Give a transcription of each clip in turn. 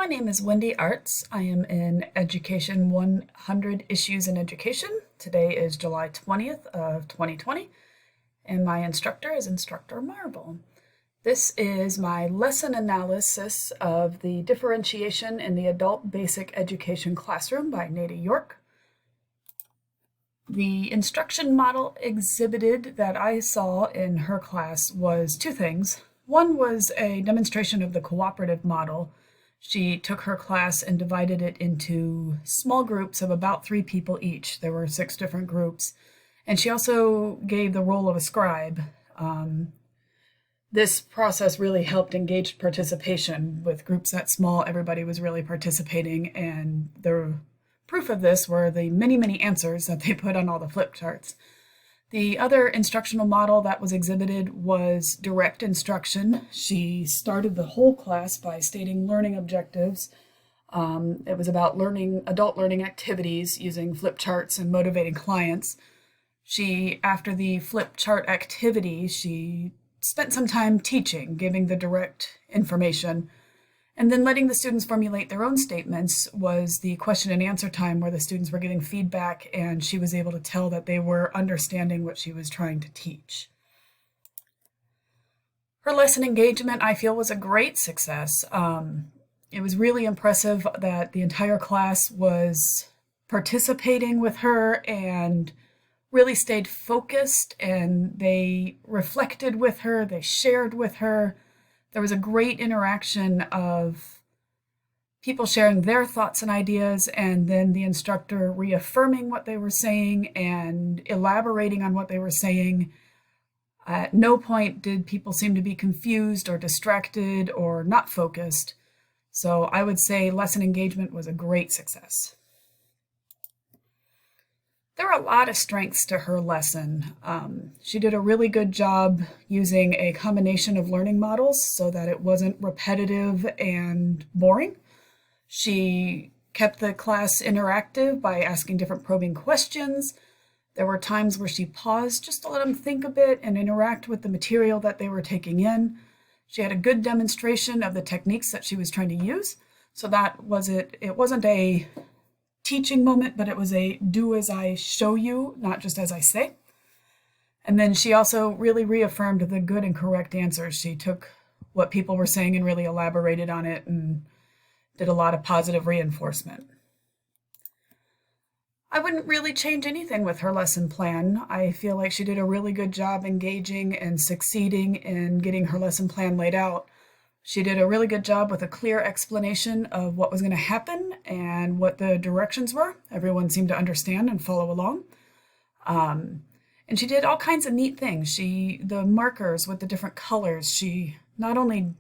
My name is Wendy Arts. I am in Education 100 Issues in Education. Today is July 20th of 2020, and my instructor is Instructor Marble. This is my lesson analysis of the Differentiation in the Adult Basic Education Classroom by Nada York. The instruction model exhibited that I saw in her class was two things. One was a demonstration of the cooperative model. She took her class and divided it into small groups of about 3 people each. There were 6 different groups. And she also gave the role of a scribe. This process really helped engage participation. With groups that small, everybody was really participating, and the proof of this were the many answers that they put on all the flip charts. The other instructional model that was exhibited was direct instruction. She started the whole class by stating learning objectives. It was about adult learning activities using flip charts and motivating clients. After the flip chart activity, she spent some time teaching, giving the direct information, and then letting the students formulate their own statements was the question and answer time, where the students were giving feedback and she was able to tell that they were understanding what she was trying to teach. Her lesson engagement, I feel, was a great success. It was really impressive that the entire class was participating with her and really stayed focused, and they reflected with her, they shared with her. There was a great interaction of people sharing their thoughts and ideas, and then the instructor reaffirming what they were saying and elaborating on what they were saying. At no point did people seem to be confused or distracted or not focused. So I would say lesson engagement was a great success. There are a lot of strengths to her lesson. She did a really good job using a combination of learning models so that it wasn't repetitive and boring. She kept the class interactive by asking different probing questions. There were times where she paused just to let them think a bit and interact with the material that they were taking in. She had a good demonstration of the techniques that she was trying to use. So that was it. It wasn't a teaching moment, but it was a do as I show you, not just as I say. And then she also really reaffirmed the good and correct answers. She took what people were saying and really elaborated on it and did a lot of positive reinforcement. I wouldn't really change anything with her lesson plan. I feel like she did a really good job engaging and succeeding in getting her lesson plan laid out. She did a really good job with a clear explanation of what was going to happen and what the directions were. Everyone seemed to understand and follow along. And she did all kinds of neat things. The markers with the different colors, she not only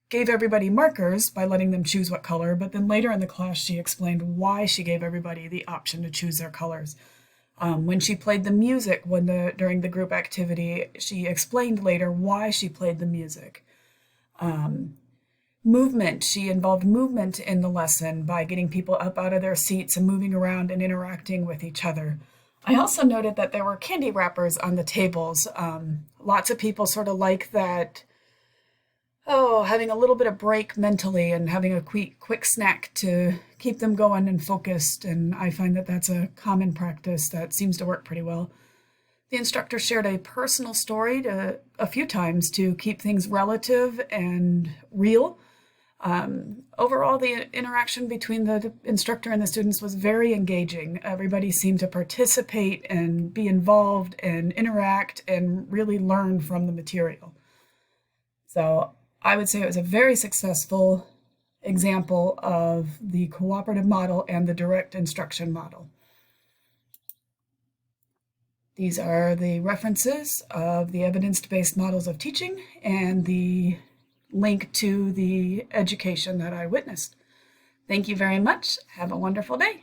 gave everybody markers by letting them choose what color, but then later in the class she explained why she gave everybody the option to choose their colors. When she played the music during the group activity, she explained later why she played the music. Movement. She involved movement in the lesson by getting people up out of their seats and moving around and interacting with each other. I also noted that there were candy wrappers on the tables. Lots of people sort of like that, having a little bit of break mentally and having a quick snack to keep them going and focused. And I find that that's a common practice that seems to work pretty well. The instructor shared a personal story a few times to keep things relative and real. Overall, the interaction between the instructor and the students was very engaging. Everybody seemed to participate and be involved and interact and really learn from the material. So I would say it was a very successful example of the cooperative model and the direct instruction model. These are the references of the evidence-based models of teaching and the link to the education that I witnessed. Thank you very much. Have a wonderful day.